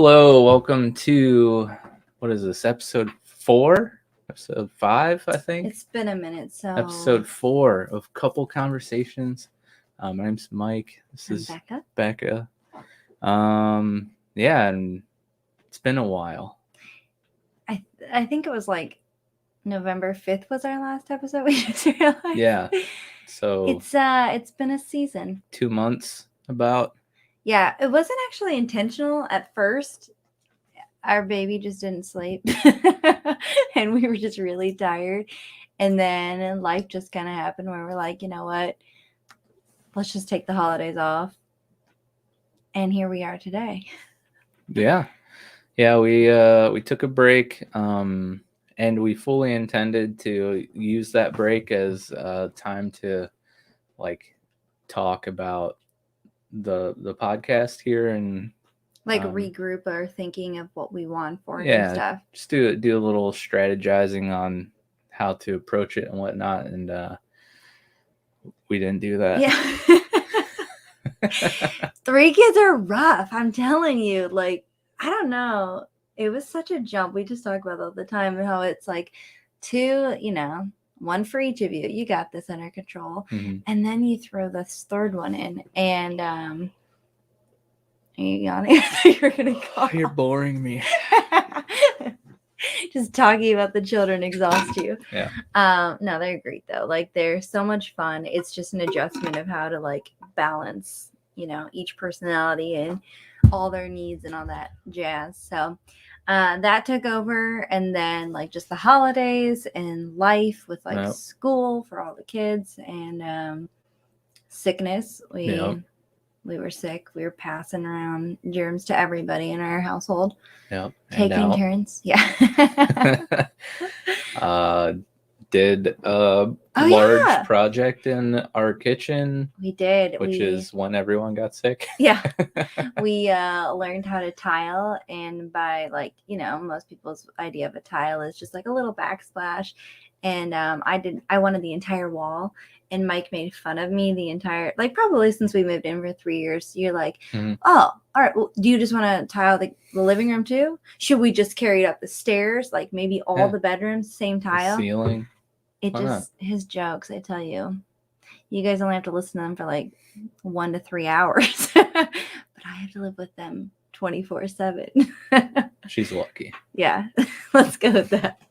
Hello, welcome to, what is this, episode 4? Episode 5, I think? It's been a minute, so... Episode 4 of Couple Conversations. My name's Mike. This is Bekah. Bekah. Yeah, and it's been a while. I think it was like November 5th was our last episode, we just realized. Yeah, so... It's been a season. 2 months, about. Yeah, it wasn't actually intentional at first. Our baby just didn't sleep. And we were just really tired. And then life just kind of happened where we're like, you know what? Let's just take the holidays off. And here we are today. Yeah, we took a break, and we fully intended to use that break as time to like talk about the podcast here and regroup our thinking of what we want for it and stuff. Just do a little strategizing on how to approach it and whatnot, and we didn't do that. Yeah. 3 kids are rough, I'm telling you. Like, I don't know, it was such a jump. We just talk about it all the time and how it's like 2, 1 for each of you. You got this under control. Mm-hmm. And then you throw this 3rd one in, and are you yawning? You're gonna call. You're boring me. Just talking about the children exhausts you. Yeah. No, they're great though. Like, they're so much fun. It's just an adjustment of how to like balance, each personality and all their needs and all that jazz. So that took over, and then like just the holidays and life with like school for all the kids and sickness. We were sick. We were passing around germs to everybody in our household. Yep. Taking turns. Yeah. Did a large project in our kitchen. We did. Which is when everyone got sick. Yeah. We learned how to tile, and by most people's idea of a tile is just like a little backsplash. And I wanted the entire wall, and Mike made fun of me the entire, probably since we moved in for 3 years. You're like, mm-hmm. Oh, all right. Well, do you just want to tile the living room too? Should we just carry it up the stairs? Like maybe all the bedrooms, same tile? The ceiling. His jokes, I tell you. You guys only have to listen to them for like 1 to 3 hours. But I have to live with them 24/7. She's lucky. Yeah. Let's go with that.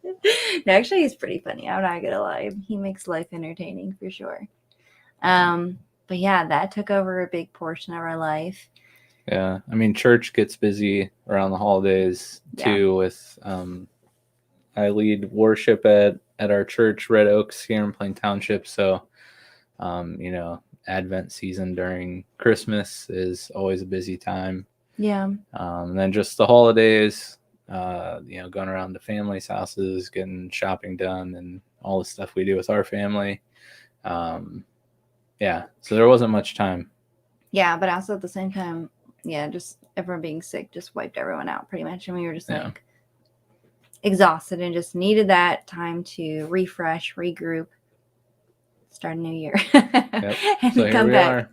No, actually, he's pretty funny. I'm not gonna lie. He makes life entertaining for sure. But yeah, that took over a big portion of our life. Yeah, I mean, church gets busy around the holidays too. With I lead worship at our church, Red Oaks, here in Plain Township. So, Advent season during Christmas is always a busy time. Yeah. And then just the holidays. Going around to families' houses, getting shopping done, and all the stuff we do with our family. So there wasn't much time. Yeah, but also at the same time, just everyone being sick just wiped everyone out pretty much, and we were just like exhausted and just needed that time to refresh, regroup, start a new year, and so come back.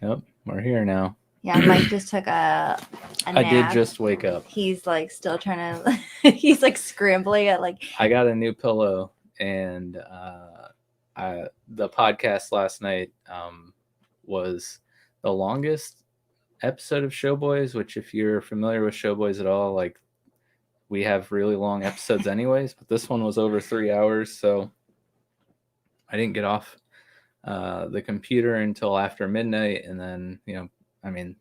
Yep, we're here now. Yeah, Mike just took a nap. I did just wake up. He's like still trying to, he's like scrambling at like. I got a new pillow, and the podcast last night was the longest episode of Showboys, which if you're familiar with Showboys at all, like we have really long episodes anyways, but this one was over 3 hours, so I didn't get off the computer until after midnight, and then,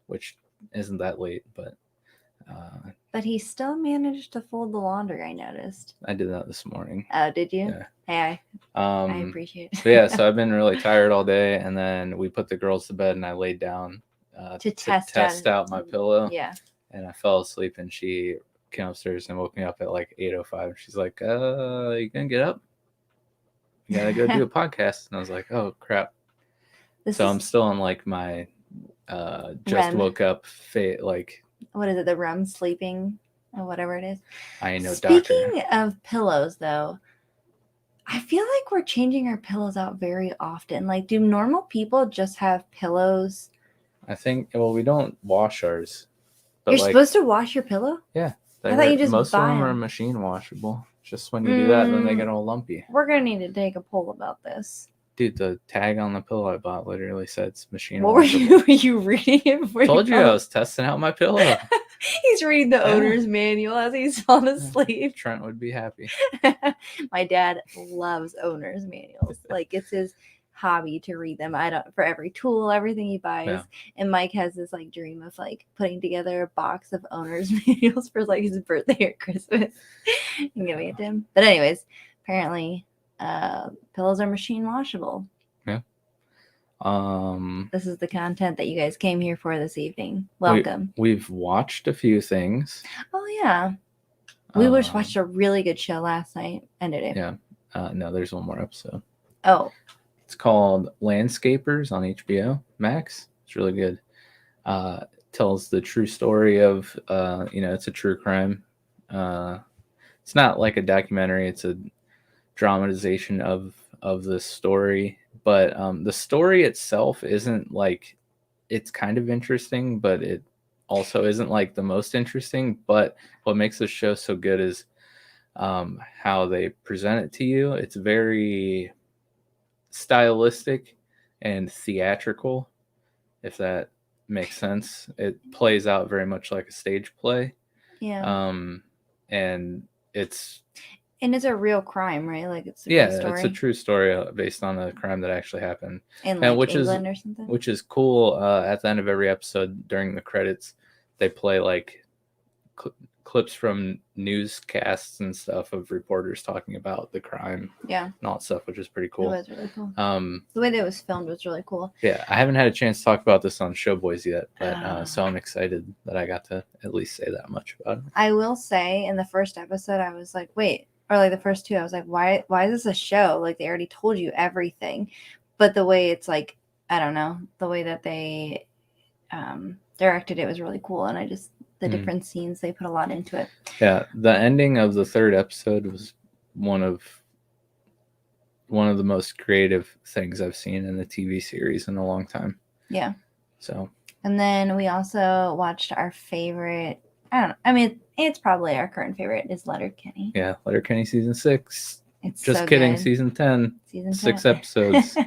which isn't that late, but he still managed to fold the laundry, I noticed. I did that this morning. Oh, did you? Yeah. Hey, I appreciate it. Yeah, so I've been really tired all day, and then we put the girls to bed, and I laid down to test out my pillow. Yeah. And I fell asleep, and she came upstairs and woke me up at like 8:05. She's like, you gonna get up? You gotta go do a podcast. And I was like, oh crap. I'm still on like my just REM. Woke up what is it, the REM sleeping or whatever it is. I ain't no doctor. Speaking of pillows though, I feel like we're changing our pillows out very often. Like, do normal people just have pillows? I think, we don't wash ours. But You're like, supposed to wash your pillow? I thought you just most of buy them are 'em. machine washable. Just when you do that, then they get all lumpy. We're gonna need to take a poll about this. Dude, the tag on the pillow I bought literally said it's machine What washable. were you reading it before? Told you I was testing out my pillow. He's reading the owner's manual as he's falling asleep. Trent would be happy. My dad loves owner's manuals. Like, it's his hobby to read them. For every tool, everything he buys. Yeah. And Mike has this like dream of like putting together a box of owner's manuals for like his birthday or Christmas and giving it to him. But anyways, apparently pillows are machine washable. Yeah. This is the content that you guys came here for this evening. Welcome. We've watched a few things. Oh yeah. We watched a really good show last night. Ended it. Yeah. No, there's one more episode. Oh. It's called Landscapers on HBO Max. It's really good. Tells the true story of it's a true crime. It's not like a documentary, it's a dramatization of this story. But the story itself isn't like, it's kind of interesting, but it also isn't like the most interesting. But what makes this show so good is how they present it to you. It's very stylistic and theatrical, if that makes sense. It plays out very much like a stage play. Yeah. And it's a real crime, right? Like, it's a real story. It's a true story based on a crime that actually happened in like England or something. Which is cool. At the end of every episode, during the credits, they play like clips from newscasts and stuff of reporters talking about the crime. Yeah. And all that stuff, which is pretty cool. It was really cool. The way that it was filmed was really cool. Yeah, I haven't had a chance to talk about this on Showboys yet, but so I'm excited that I got to at least say that much about it. I will say, in the first episode, I was like, wait, or like the first two, I was like, why is this a show? Like, they already told you everything. But the way it's like, I don't know, the way that they directed it was really cool. And the different scenes, they put a lot into it. Yeah, the ending of the third episode was one of the most creative things I've seen in a TV series in a long time. Yeah. So. And then we also watched our favorite. It's probably our current favorite is Letterkenny. Yeah, Letterkenny season 6. It's just so kidding. Good. Season 10. Season 10. 6 episodes.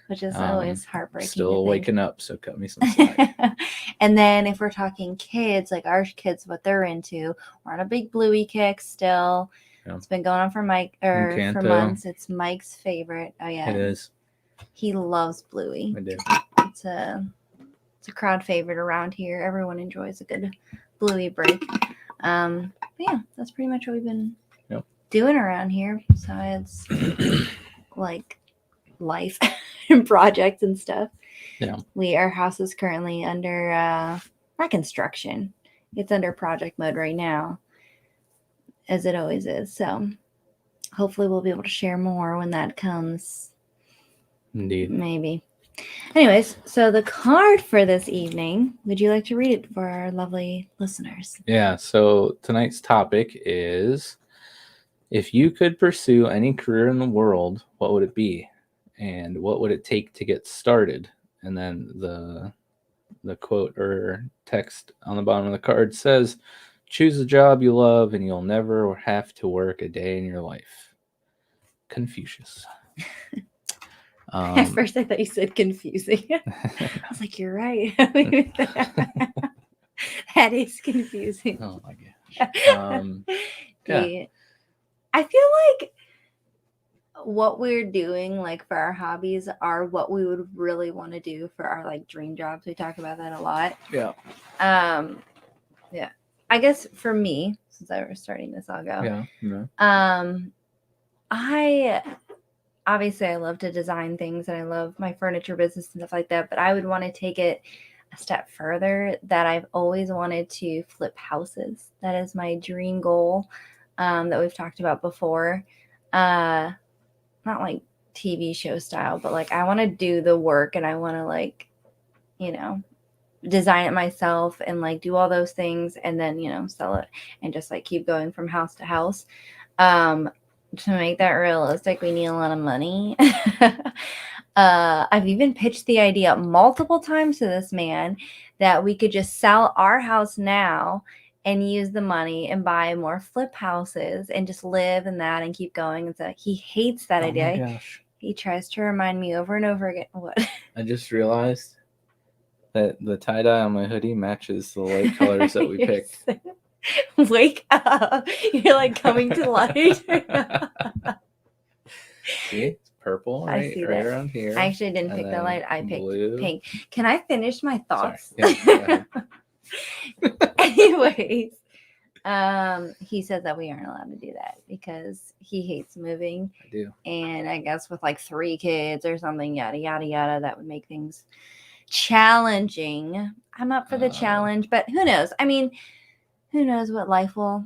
Which is always heartbreaking. Still waking up, so cut me some slack. And then if we're talking kids, like our kids, what they're into, we're on a big Bluey kick still. Yeah. It's been going on for months. It's Mike's favorite. Oh yeah, it is. He loves Bluey. I do. It's a crowd favorite around here. Everyone enjoys a good Bluey break. But yeah, that's pretty much what we've been doing around here. So it's like life and projects and stuff. Yeah. Our house is currently under not construction. It's under project mode right now, as it always is. So hopefully we'll be able to share more when that comes. Indeed. Maybe. Anyways, so the card for this evening, would you like to read it for our lovely listeners? Yeah, so tonight's topic is, if you could pursue any career in the world, what would it be? And what would it take to get started? And then the quote or text on the bottom of the card says, choose a job you love and you'll never have to work a day in your life. Confucius. At first I thought you said confusing. I was like, you're right. That is confusing. Oh my gosh. Yeah. I feel like what we're doing like for our hobbies are what we would really want to do for our like dream jobs. We talk about that a lot. Yeah. Yeah. I guess for me, since I was starting this, I'll go. Yeah. I obviously I love to design things and I love my furniture business and stuff like that, but I would want to take it a step further. That I've always wanted to flip houses. That is my dream goal. That we've talked about before. Not like TV show style, but like I want to do the work and I want to like, design it myself and like do all those things and then, sell it and just like keep going from house to house. To make that realistic, we need a lot of money. I've even pitched the idea multiple times to this man that we could just sell our house now and use the money and buy more flip houses and just live in that and keep going. And so he hates that idea. Oh my gosh. He tries to remind me over and over again. What? I just realized that the tie-dye on my hoodie matches the light colors that we picked. Wake up. You're like coming to light. See? It's purple right around here. I actually didn't pick that light. I picked blue. Pink. Can I finish my thoughts? Sorry. Yeah, Anyways, he said that we aren't allowed to do that because he hates moving. I do. And I guess with like 3 kids or something, yada, yada, yada, that would make things challenging. I'm up for the challenge, but who knows? I mean, who knows what life will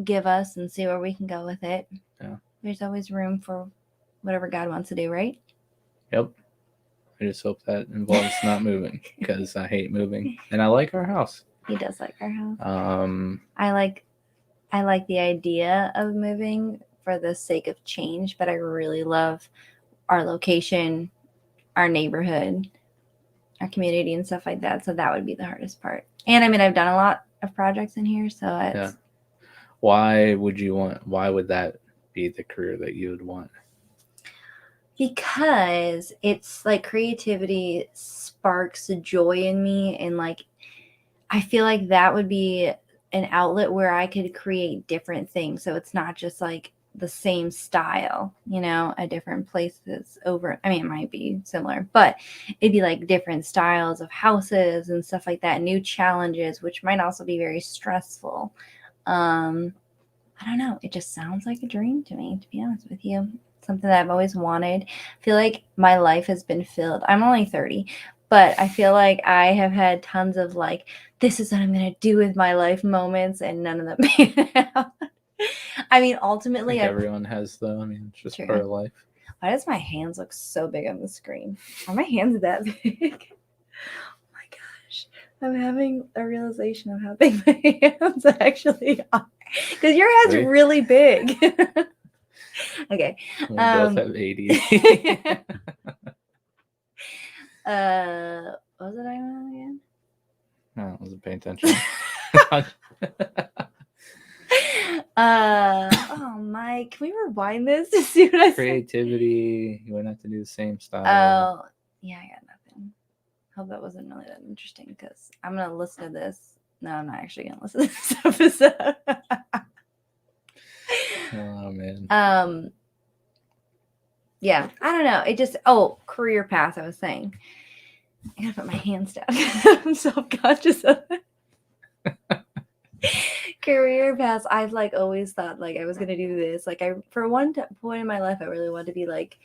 give us and see where we can go with it. Yeah. There's always room for whatever God wants to do, right? Yep. I just hope that involves not moving because I hate moving and I like our house. He does like our house. I like the idea of moving for the sake of change, but I really love our location, our neighborhood, our community and stuff like that. So that would be the hardest part. And I mean, I've done a lot of projects in here, so it's... Yeah. Why would that be the career that you would want? Because it's like creativity sparks joy in me, and like I feel like that would be an outlet where I could create different things. So it's not just like the same style, at different places over. I mean, it might be similar, but it'd be like different styles of houses and stuff like that, new challenges, which might also be very stressful. I don't know. It just sounds like a dream to me, to be honest with you. Something that I've always wanted. I feel like my life has been filled. I'm only 30, but I feel like I have had tons of like, this is what I'm going to do with my life moments, and none of them pan out. I mean, ultimately, everyone has though. I mean, it's just part of life. Why does my hands look so big on the screen? Are my hands that big? Oh my gosh. I'm having a realization of how big my hands actually are. Because your head's really big. Okay. We both have ADD. What was it I went on again? No, I wasn't paying attention. Oh, Mike, can we rewind this to see what I said? Creativity. You wouldn't have to do the same style. Oh, yeah, I got nothing. Hope that wasn't really that interesting because I'm going to listen to this. No, I'm not actually going to listen to this episode. Oh, man. Yeah, I don't know. It just, career path, I was saying. I gotta put my hands down. I'm self-conscious of it. Career paths, I've like always thought like I was gonna do this. Like for one point in my life, I really wanted to be like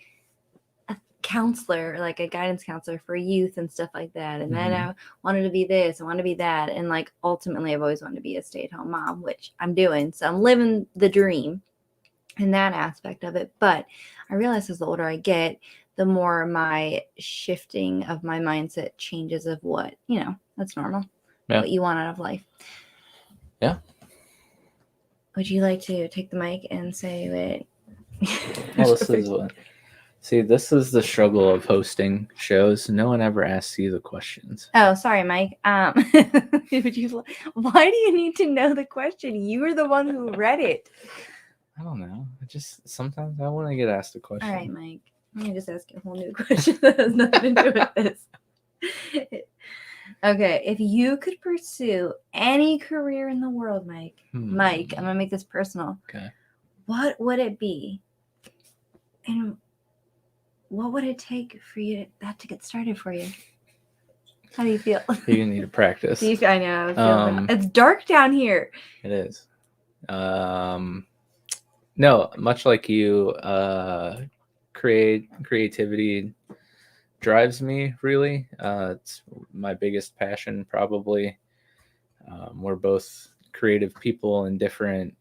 a counselor, like a guidance counselor for youth and stuff like that. And then I wanted to be this, I wanted to be that. And like ultimately I've always wanted to be a stay-at-home mom, which I'm doing. So I'm living the dream in that aspect of it. But I realize as the older I get, the more my shifting of my mindset changes of what, that's normal. Yeah. What you want out of life. Yeah. Would you like to take the mic and say what? Well, this is the struggle of hosting shows. No one ever asks you the questions. Oh, sorry, Mike. Why do you need to know the question? You were the one who read it. I don't know. Sometimes I want to get asked a question. All right, Mike. Let me just ask you a whole new question that has nothing to do with this. Okay, if you could pursue any career in the world, Mike, I'm going to make this personal. Okay. What would it be? And what would it take for you to get started for you? How do you feel? You need to practice. I know. It's dark down here. It is. No, much like you, creativity drives me, really. It's my biggest passion, probably. We're both creative people in different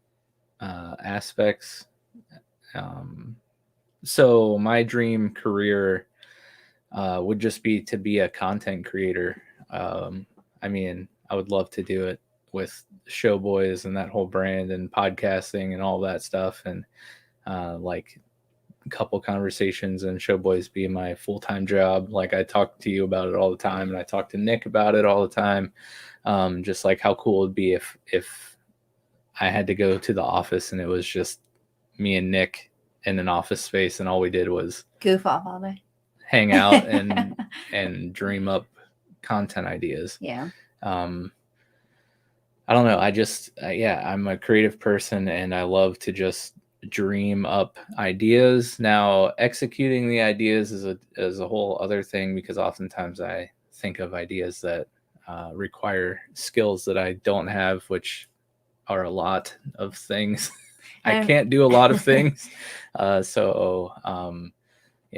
aspects. So my dream career would just be to be a content creator. I mean, I would love to do it with Showboys and that whole brand and podcasting and all that stuff, and like couple conversations and Showboys be my full-time job. Like I talk to you about it all the time, and I talk to Nick about it all the time. Just like how cool it'd be if I had to go to the office and it was just me and Nick in an office space, and all we did was goof off all day, hang out and dream up content ideas. Yeah. I don't know. I just, I'm a creative person, and I love to just dream up ideas. Now, executing the ideas is a whole other thing, because oftentimes I think of ideas that require skills that I don't have, which are a lot of things. I can't do a lot of things.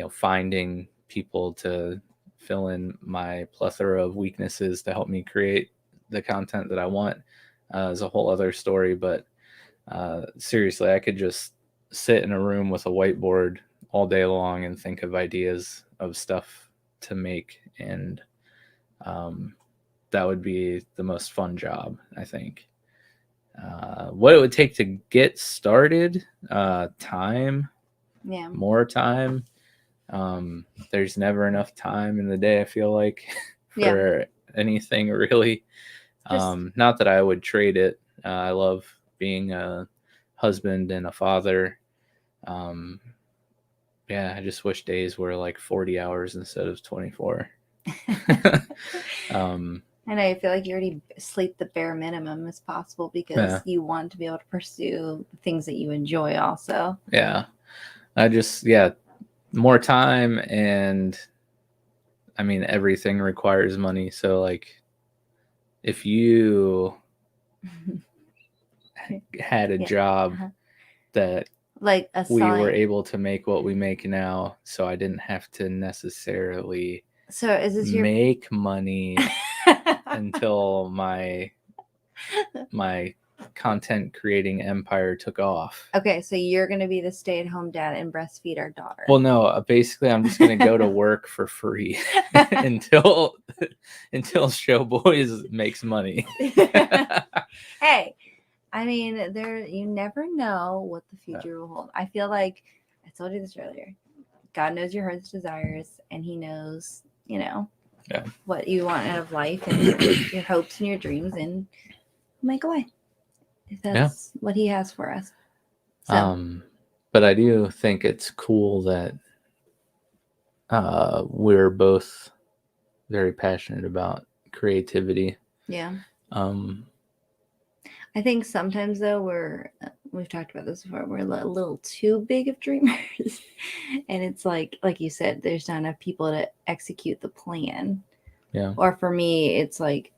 Finding people to fill in my plethora of weaknesses to help me create the content that I want is a whole other story. But seriously, I could just sit in a room with a whiteboard all day long and think of ideas of stuff to make, and that would be the most fun job, I think. What it would take to get started, time, more time. There's never enough time in the day, I feel like, for anything really. Not that I would trade it. I love being a husband and a father. I just wish days were like 40 hours instead of 24. And I feel like you already sleep the bare minimum as possible, because you want to be able to pursue things that you enjoy also. Yeah. More time, and I mean, everything requires money. So like, if you had a job that like we were able to make what we make now, so I didn't have to necessarily make money until my content creating empire took off. Okay, so you're going to be the stay-at-home dad and breastfeed our daughter. Well, no, basically I'm just going to go to work for free until Showboys makes money. Hey, I mean, you never know what the future will hold. I feel like I told you this earlier. God knows your heart's desires, and He knows, what you want out of life, and your hopes and your dreams, and make a way if that's what He has for us. So. But I do think it's cool that we're both very passionate about creativity. Yeah. I think sometimes though we've talked about this before, we're a little too big of dreamers. And it's like you said, there's not enough people to execute the plan. Yeah. Or for me, it's like,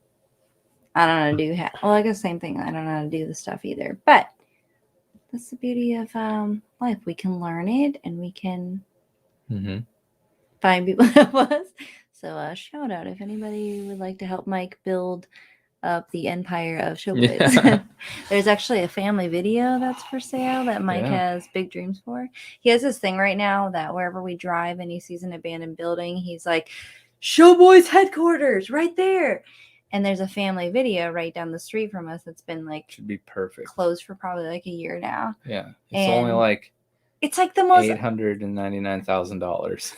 I don't know how to do I guess same thing. I don't know how to do the stuff either. But that's the beauty of life. We can learn it, and we can find people to help us. So shout out if anybody would like to help Mike build up the empire of Showboys. Yeah. There's actually a family video that's for sale that Mike has big dreams for. He has this thing right now that wherever we drive and he sees an abandoned building, he's like, Showboys headquarters right there. And there's a family video right down the street from us that's been should be perfect, closed for probably like a year now. Yeah, it's like the most $899,000.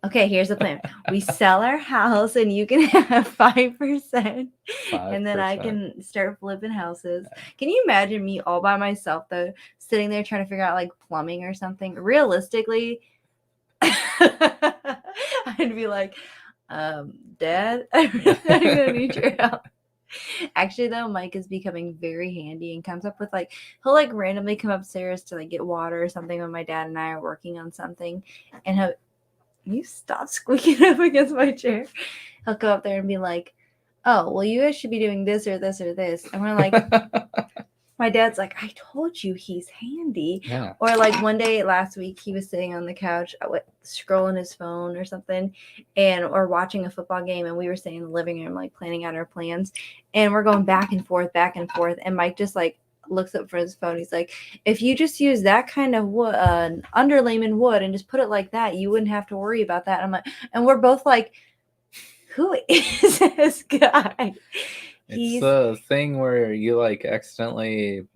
Okay, here's the plan. We sell our house, and you can have 5%, and then I can start flipping houses. Can you imagine me all by myself though, sitting there trying to figure out like plumbing or something? Realistically, I'd be like, Dad, I'm gonna need your help. Actually, though, Mike is becoming very handy and comes up with he'll randomly come upstairs to get water or something when my dad and I are working on something, and you stop squeaking up against my chair. He'll go up there and be like, oh, well, you guys should be doing this or this or this. And we're like, my dad's like, I told you he's handy. Yeah. Or one day last week, he was sitting on the couch scrolling his phone or something, or watching a football game. And we were sitting in the living room, planning out our plans. And we're going back and forth. And Mike just looks up for his phone. He's like, if you just use that kind of wood, underlayment wood, and just put it like that, you wouldn't have to worry about that. I'm like, and we're both like, who is this guy? It's the thing where you accidentally,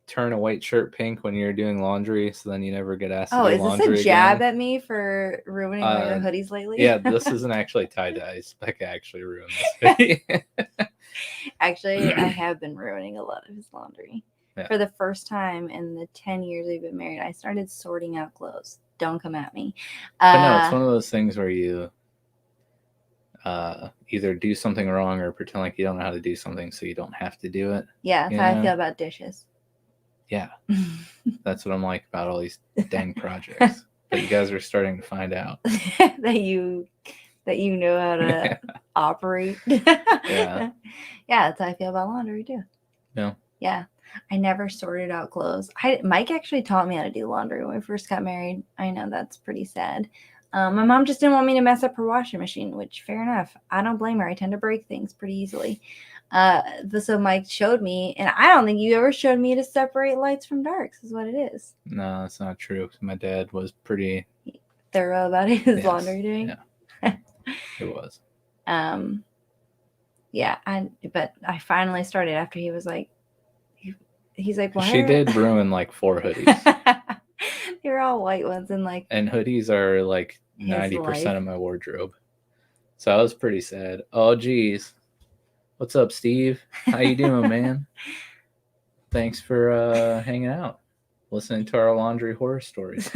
turn a white shirt pink when you're doing laundry, so then you never get asked to do is laundry this a jab again. at me for ruining all your hoodies lately? Yeah, this isn't actually tie-dyes. Bekah actually ruined this hoodie. Actually, I have been ruining a lot of his laundry. Yeah. For the first time in the 10 years we've been married, I started sorting out clothes. Don't come at me. But no, it's one of those things where you either do something wrong or pretend like you don't know how to do something so you don't have to do it. Yeah, that's how I feel about dishes. Yeah. That's what I'm like about all these dang projects. But you guys are starting to find out. that you know how to operate. Yeah. Yeah, that's how I feel about laundry too. Yeah. Yeah. I never sorted out clothes. Mike actually taught me how to do laundry when we first got married. I know that's pretty sad. My mom just didn't want me to mess up her washing machine, which fair enough. I don't blame her. I tend to break things pretty easily. So Mike showed me, and I don't think you ever showed me to separate lights from darks, is what it is. No, that's not true. My dad was pretty thorough about his laundry doing. Yeah. It was. Yeah, but I finally started after he was like, he's like, why? She did ruin like 4 hoodies. They're all white ones and hoodies are like 90% of my wardrobe. So I was pretty sad. Oh geez. What's up, Steve? How you doing, man? Thanks for hanging out. Listening to our laundry horror stories.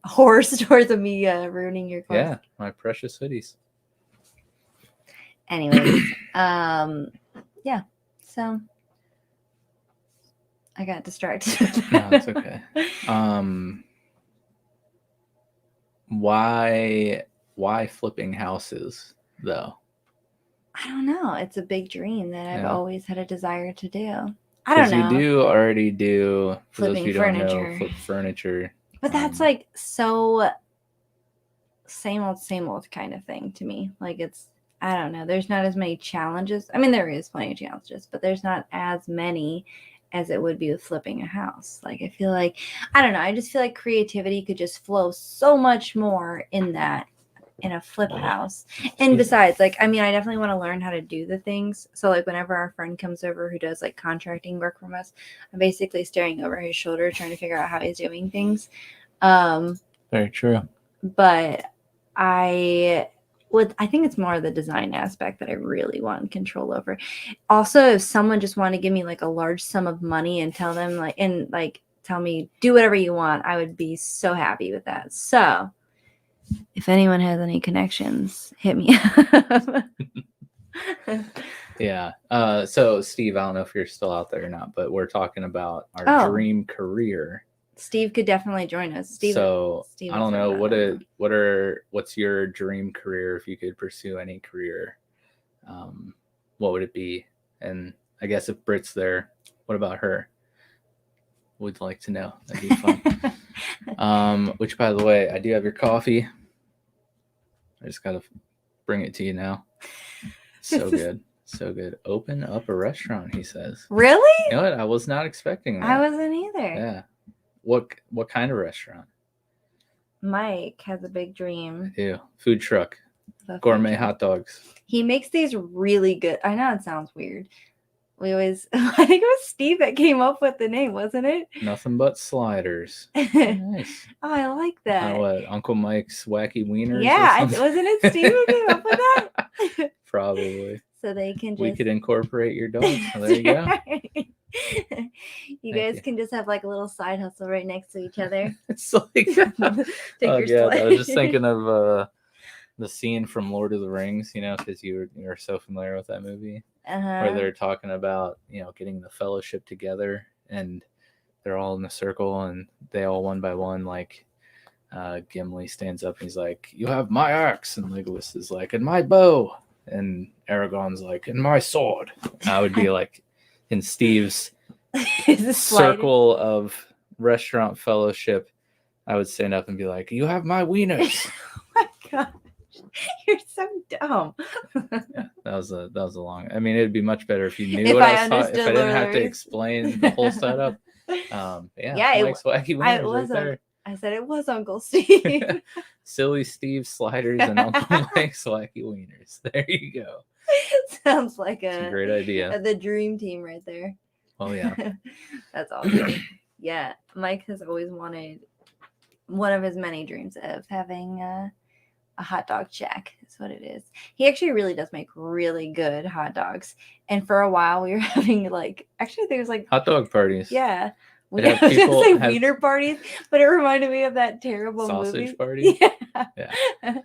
Horror stories of me ruining your clothes. Yeah, my precious hoodies. Anyways, yeah. So I got distracted. No, it's okay. Why flipping houses though? I don't know. It's a big dream that I've always had a desire to do. I don't know. You do already do flipping furniture. Flip furniture. But that's like so same old kind of thing to me. Like I don't know. There's not as many challenges. I mean, there is plenty of challenges, but there's not as many as it would be with flipping a house. Like, I feel like, I don't know. I just feel like creativity could just flow so much more in a flip house. And besides, like, I mean, I definitely want to learn how to do the things. So like whenever our friend comes over who does like contracting work from us, I'm basically staring over his shoulder, trying to figure out how he's doing things. Very true. But I think it's more of the design aspect that I really want control over. Also, if someone just wanted to give me like a large sum of money and tell me do whatever you want, I would be so happy with that. So if anyone has any connections, hit me up. Yeah. So Steve, I don't know if you're still out there or not, but we're talking about our dream career. Steve could definitely join us. Steve I don't know what's your dream career if you could pursue any career. What would it be? And I guess if Britt's there, what about her? Would like to know. That'd be fun. Which, by the way, I do have your coffee. I just gotta bring it to you now. So good. So good. Open up a restaurant, he says. Really? You know what? I was not expecting that. I wasn't either. Yeah. What kind of restaurant? Mike has a big dream. I do. Food truck. Gourmet hot dogs. He makes these really good. I know it sounds weird. I think it was Steve that came up with the name, wasn't it? Nothing but sliders. Nice. Oh, I like that. What, Uncle Mike's Wacky Wieners? Yeah, wasn't it Steve who came up with that? Probably. So they can we could incorporate your dog. There you go. You guys can just have like a little side hustle right next to each other. It's like, I was just thinking of the scene from Lord of the Rings, because you're so familiar with that movie, where they're talking about, getting the fellowship together, and they're all in a circle, and they all one by one, like, Gimli stands up and he's like, "You have my axe," and Legolas is like, "And my bow," and Aragorn's like, "And my sword." I would be like, in Steve's circle of restaurant fellowship, I would stand up and be like, "You have my wieners." Oh my gosh, you're so dumb. Yeah, that was a long. I mean, it'd be much better if you knew what I was talking. If I didn't have to explain the whole setup. Mike's Wacky Wieners right there. I said it was Uncle Steve. Silly Steve sliders and Uncle Mike's Wacky Wieners. There you go. Sounds like a great idea. The dream team right there. Oh yeah. That's awesome. Yeah, Mike has always wanted one of his many dreams of having a hot dog shack. Is what it is. He actually really does make really good hot dogs. And for a while, we were having like actually there was like hot dog parties. yeah. We have I was people gonna say have wiener parties, but it reminded me of that terrible sausage movie. party. Yeah.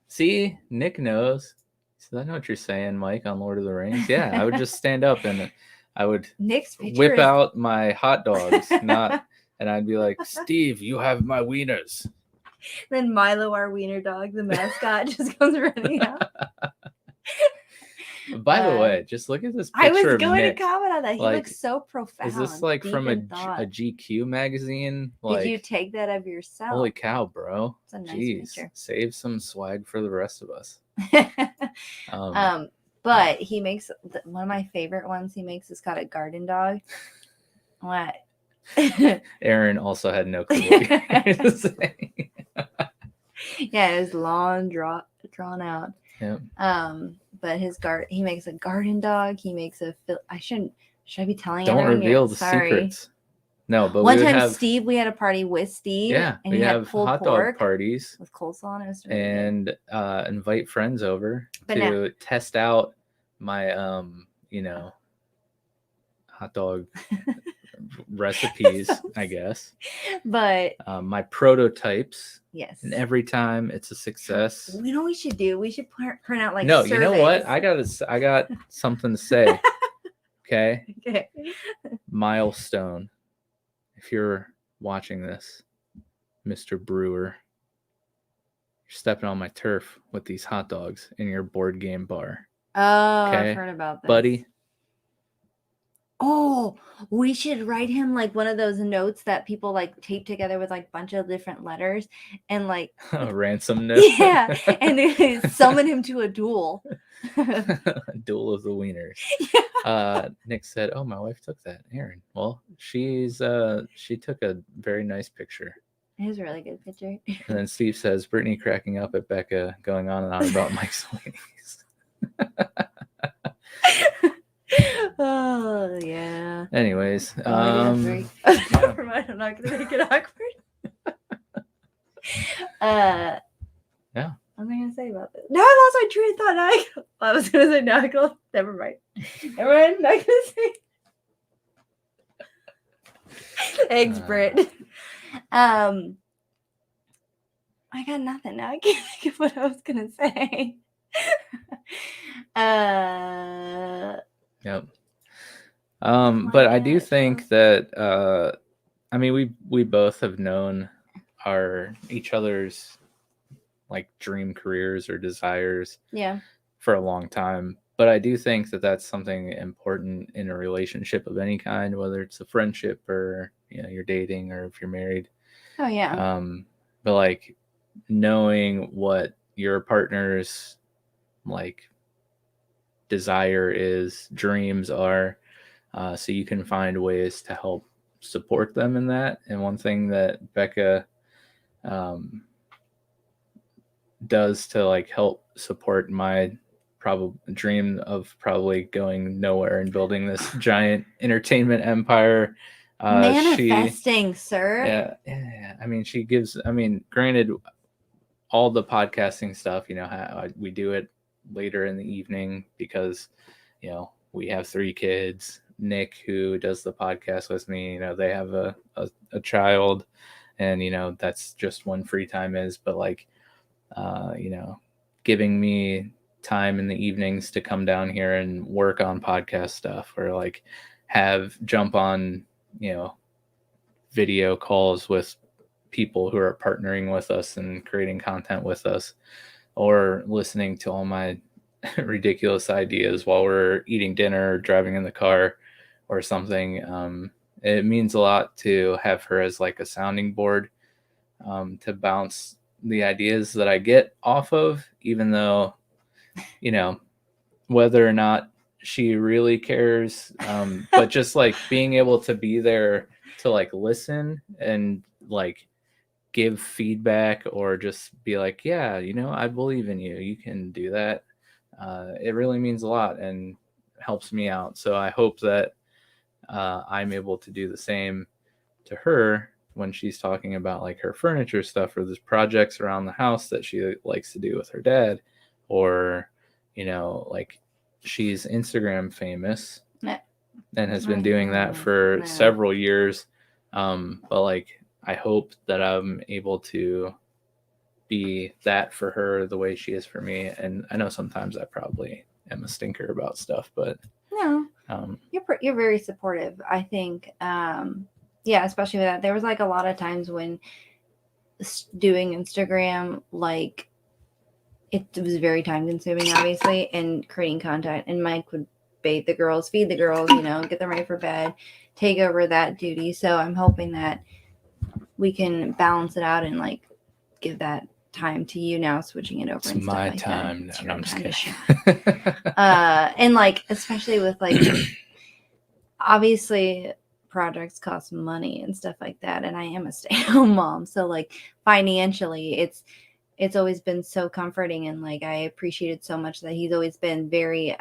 See, Nick knows. So I know what you're saying, Mike, on Lord of the Rings. Yeah, I would just stand up and I would Nick's picture whip is... out my hot dogs, and I'd be like, Steve, you have my wieners. Then Milo, our wiener dog, the mascot, just comes running out. By the way, just look at this picture I was of going Nick. to comment on that. He Like, looks so profound. Is this like from a thought. GQ magazine? Did you take that of yourself? Holy cow, bro. It's a nice picture. Save some swag for the rest of us. But he makes one of my favorite ones. He makes is called a garden dog. What? Aaron also had no clue what you were saying. Yeah, it was long, drawn out. Yep. But he makes a garden dog. He makes a should I be telling Don't everyone? reveal the secrets. No, but one time we had a party with Steve. Yeah, and we he have had pulled hot pork dog parties with coleslaw, and it was really and invite friends over But to test out my hot dog recipes, I guess. But my prototypes. Yes. And every time it's a success. You know what we should do? We should print out like No, surveys. You know what? I got something to say. Okay? Okay. Milestone. If you're watching this, Mr. Brewer, you're stepping on my turf with these hot dogs in your board game bar. Oh, okay? I've heard about this. Buddy. Oh, we should write him like one of those notes that people like tape together with like a bunch of different letters and like a ransom note. Yeah, and summon him to a duel. Duel of the wieners. Yeah. Nick said, "Oh, my wife took that, Aaron." Well, she took a very nice picture. It was a really good picture. And then Steve says, "Brittany cracking up at Bekah going on and on about Mike's weenies." Oh yeah. Anyways, never mind. I'm not gonna make it awkward. Yeah. What am I gonna say about this? No, I lost my train of thought. I was gonna say no. Never mind. Never mind. Not gonna say. Eggs, Brit. I got nothing now. I can't think of what I was gonna say. Yep. But I do think that I mean we both have known each other's like dream careers or desires for a long time. But I do think that that's something important in a relationship of any kind, whether it's a friendship or you're dating or if you're married. Oh yeah. But like knowing what your partner's like desire is, dreams are, so you can find ways to help support them in that. And one thing that Bekah does to like help support my dream of probably going nowhere and building this giant entertainment empire, manifesting, sir. Yeah. I mean, she gives. I mean, granted, all the podcasting stuff, how we do it later in the evening because we have 3 kids. Nick, who does the podcast with me, they have a child, and that's just when free time is. But like giving me time in the evenings to come down here and work on podcast stuff or like jump on video calls with people who are partnering with us and creating content with us, or listening to all my ridiculous ideas while we're eating dinner or driving in the car or something. It means a lot to have her as like a sounding board to bounce the ideas that I get off of, even though whether or not she really cares, but just like being able to be there to like listen and like give feedback or just be like, yeah, I believe in you, you can do that. It really means a lot. And helps me out. So I hope that I'm able to do the same to her when she's talking about like her furniture stuff or there's projects around the house that she likes to do with her dad, or like she's Instagram famous and has been doing that for several years. But like I hope that I'm able to be that for her the way she is for me. And I know sometimes I probably am a stinker about stuff, but no, you're very supportive. I think, yeah, especially with that. There was like a lot of times when doing Instagram, like it was very time consuming, obviously, and creating content. And Mike would bathe the girls, feed the girls, get them ready for bed, take over that duty. So I'm hoping that we can balance it out and like give that time to you now, switching it over. It's and stuff my like time. That. No, I'm just kidding. And like, especially with like, obviously projects cost money and stuff like that. And I am a stay-at-home mom. So like financially, it's always been so comforting. And like, I appreciated so much that he's always been very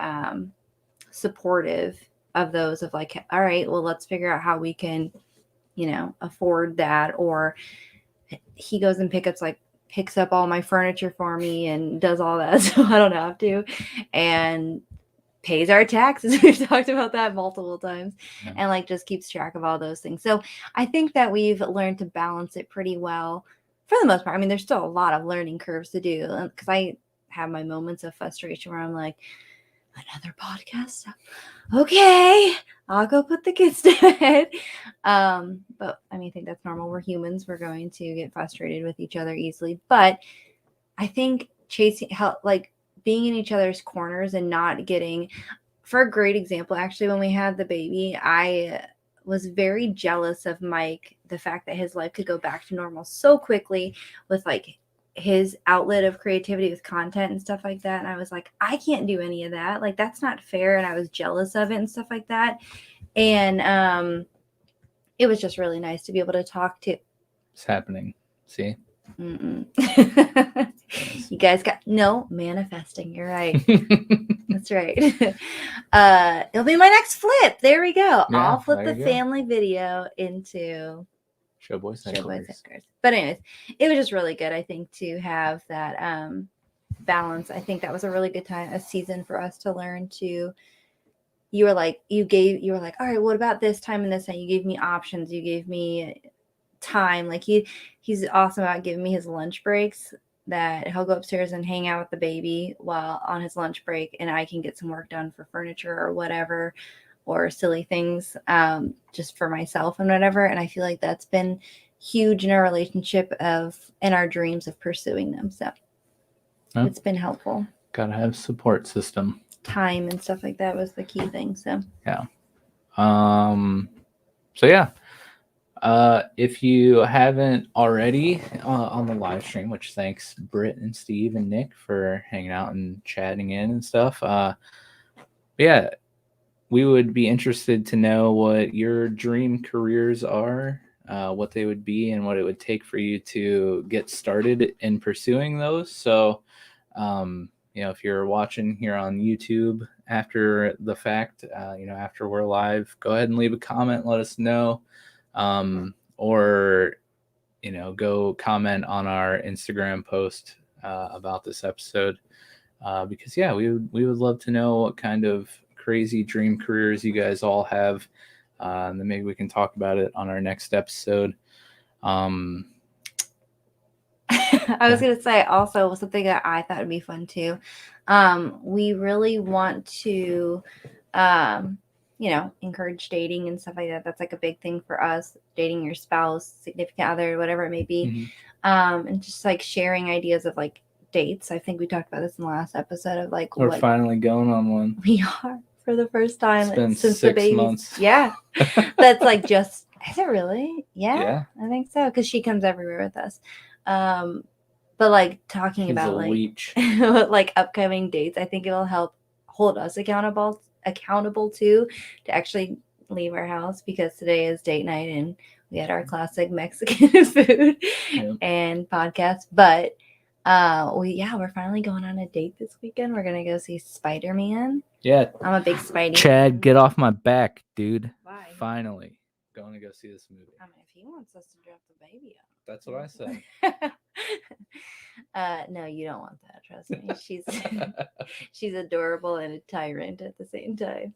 supportive of those of like, all right, well, let's figure out how we can, afford that. Or he goes and picks up all my furniture for me and does all that. So I don't have to. And pays our taxes. We've talked about that multiple times. Yeah. And like just keeps track of all those things. So I think that we've learned to balance it pretty well for the most part. I mean, there's still a lot of learning curves to do because I have my moments of frustration where I'm like, another podcast. Okay, I'll go put the kids to bed. But I mean, I think that's normal. We're humans. We're going to get frustrated with each other easily. But I think being in each other's corners and not getting, for a great example, actually, when we had the baby, I was very jealous of Mike, the fact that his life could go back to normal so quickly with like his outlet of creativity with content and stuff like that. And I was like, I can't do any of that. Like, that's not fair. And I was jealous of it and stuff like that. And it was just really nice to be able to talk to. It's happening. See? You guys got no manifesting. You're right. That's right. It'll be my next flip. There we go. Yeah, I'll flip the family video into Showboys headquarters. But anyways, it was just really good, I think, to have that balance. I think that was a really good a season for us to learn to. You were like, all right, what about this time and this time? You gave me options. You gave me time. Like he's awesome about giving me his lunch breaks that he'll go upstairs and hang out with the baby while on his lunch break, and I can get some work done for furniture or whatever, or silly things just for myself and whatever. And I feel like that's been huge in our relationship and our dreams of pursuing them. So it's been helpful. Gotta have support system. Time and stuff like that was the key thing. So yeah. If you haven't already on the live stream, which thanks Britt and Steve and Nick for hanging out and chatting in and stuff. Yeah, we would be interested to know what your dream careers are, what they would be, and what it would take for you to get started in pursuing those. So, if you're watching here on YouTube after the fact, after we're live, go ahead and leave a comment. Let us know. Or go comment on our Instagram post about this episode, because we would love to know what kind of crazy dream careers you guys all have, and then maybe we can talk about it on our next episode. I was gonna say also something that I thought would be fun too. We really want to encourage dating and stuff like that. That's like a big thing for us, dating your spouse, significant other, whatever it may be. Mm-hmm. And just like sharing ideas of like dates. I think we talked about this in the last episode of like we're finally going on one. We are for the first time since 6 the baby. Months. Yeah. That's like is it really? Yeah. I think so. Because she comes everywhere with us. But like talking about like like upcoming dates, I think it'll help hold us accountable to actually leave our house, because today is date night and we had our classic Mexican food and podcast. But We're finally going on a date this weekend. We're gonna go see Spider-Man. Yeah. I'm a big Spidey Chad, fan. get off my back, dude. Why? Finally. Going to go see this movie. I mean, if he wants us to drop the baby off. That's what I said. No, you don't want that. Trust me. She's adorable and a tyrant at the same time.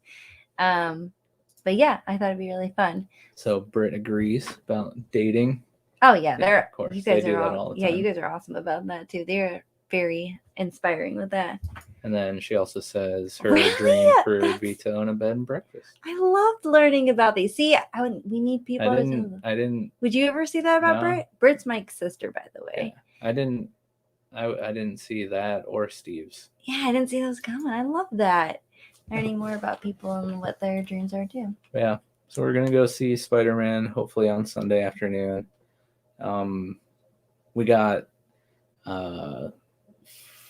But yeah, I thought it'd be really fun. So Britt agrees about dating. Oh yeah, of course. you guys they do are that all the yeah, time. you guys are awesome about that too. They're very inspiring with that. And then she also says her Really? dream career would be to own a bed and breakfast. I loved learning about these. See, we need people. I didn't. Would you ever see that about No. Britt? Britt's Mike's sister, by the way. Yeah, I didn't see that or Steve's. Yeah, I didn't see those coming. I love that. Learning more about people and what their dreams are too. Yeah. So we're gonna go see Spider-Man hopefully on Sunday afternoon. We got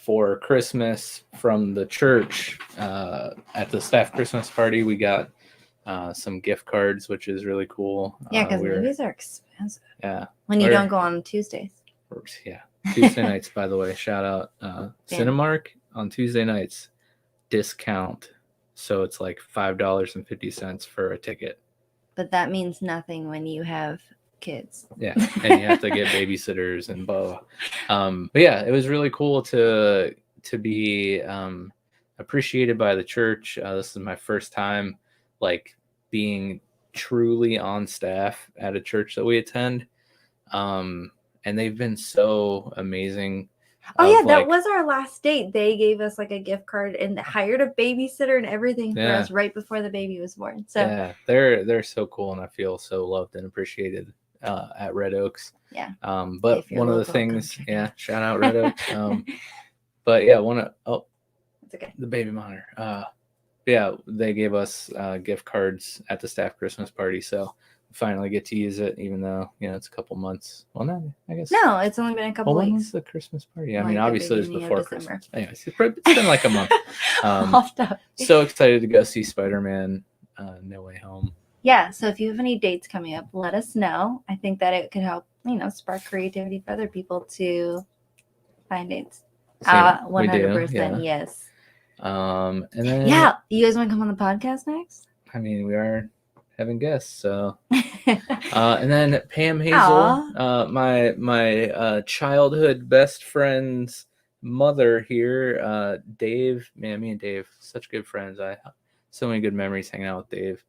for Christmas from the church at the staff Christmas party. We got some gift cards, which is really cool. Yeah, because movies are expensive. Yeah. When you don't go on Tuesdays. Yeah. Tuesday nights, by the way. Shout out Cinemark on Tuesday nights. Discount. So it's like $5.50 for a ticket. But that means nothing when you have kids. Yeah, and you have to get babysitters and blah. But yeah, it was really cool to be appreciated by the church. This is my first time like being truly on staff at a church that we attend, and they've been so amazing. Oh yeah, that was our last date. They gave us like a gift card and hired a babysitter and everything for us right before the baby was born. So yeah, they're so cool, and I feel so loved and appreciated at Red Oaks. Yeah. But one of the things, shout out Red Oaks. But yeah, it's okay. The baby monitor. Yeah, they gave us gift cards at the staff Christmas party, so finally get to use it, even though it's a couple months. Well, no, I guess no, it's only been a couple weeks. When was the Christmas party? I mean, obviously it was before Christmas. Anyways, it's been like a month. So excited to go see Spider-Man No Way Home. Yeah, so if you have any dates coming up, let us know. I think that it could help, spark creativity for other people to find dates. 100%, yes. And then you guys want to come on the podcast next? I mean, we are having guests, so and then Pam Hazel, my childhood best friend's mother here, Dave. Man, me and Dave, such good friends. I have so many good memories hanging out with Dave.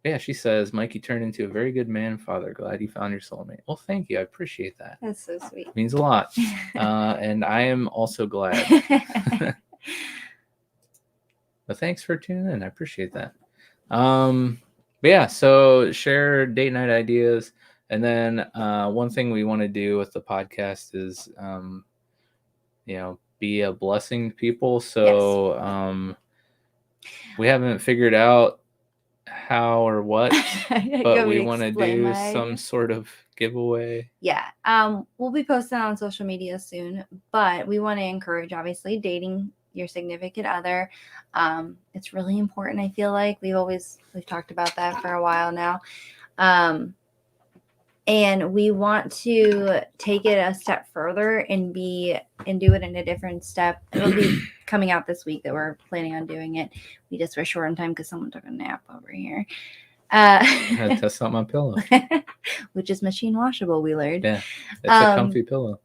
Yeah, she says, Mike, you turned into a very good man and father. Glad you found your soulmate. Well, thank you. I appreciate that. That's so sweet. It means a lot. And I am also glad. But thanks for tuning in. I appreciate that. But yeah, so share date night ideas. And then one thing we want to do with the podcast is, be a blessing to people. So we haven't figured out how or what, but we want to do some sort of giveaway. Yeah. We'll be posting on social media soon, but we want to encourage, obviously, dating your significant other. It's really important. I feel like we've talked about that for a while now. And we want to take it a step further and do it in a different step. It'll be coming out this week that we're planning on doing it. We just were short on time because someone took a nap over here. I had to test out my pillow. Which is machine washable, we learned. Yeah, it's a comfy pillow.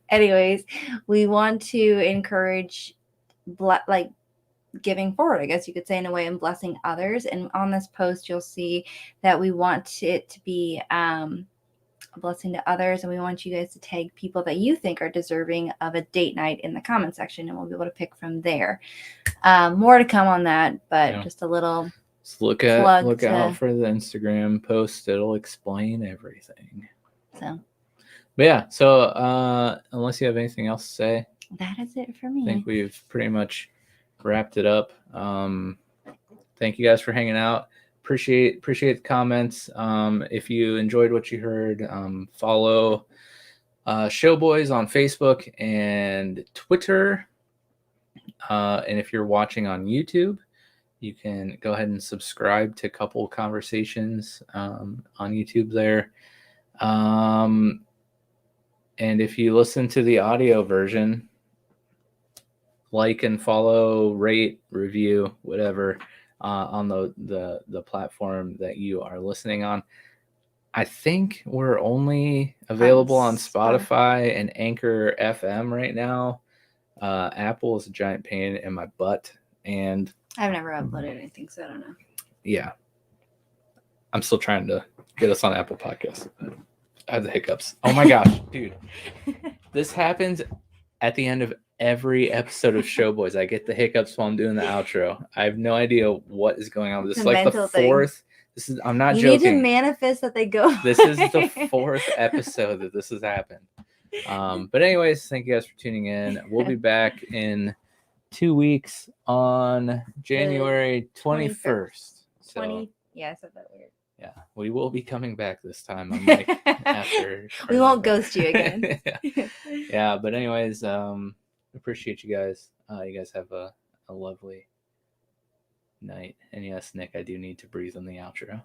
Anyways, we want to encourage giving forward, I guess you could say, in a way, and blessing others. And on this post, you'll see that we want it to be a blessing to others, and we want you guys to tag people that you think are deserving of a date night in the comment section, and we'll be able to pick from there. More to come on that, but just a little. Just look out for the Instagram post. It'll explain everything. So. But yeah, so unless you have anything else to say, that is it for me. I think we've pretty much wrapped it up. Thank you guys for hanging out. Appreciate the comments. If you enjoyed what you heard, follow Showboys on Facebook and Twitter. And if you're watching on YouTube, you can go ahead and subscribe to Couple Conversations on YouTube there. And if you listen to the audio version, like and follow, rate, review, whatever, on the platform that you are listening on. I think we're only available on Spotify and Anchor FM right now. Apple is a giant pain in my butt, and I've never uploaded anything, so I don't know. Yeah, I'm still trying to get us on Apple Podcasts. I have the hiccups. Oh my gosh, dude, this happens at the end of every episode of Showboys. I get the hiccups while I'm doing the outro. I have no idea what is going on. This is like the fourth. This is. I'm not joking. You need to manifest that they go. This is the fourth episode that this has happened. But anyways, thank you guys for tuning in. We'll be back in 2 weeks on January 21st. Yeah, I said that weird. Yeah, we will be coming back this time. I'm like, after we won't ghost you again. Yeah, but anyways, appreciate you guys. You guys have a lovely night. And yes, Nick, I do need to breathe on the outro.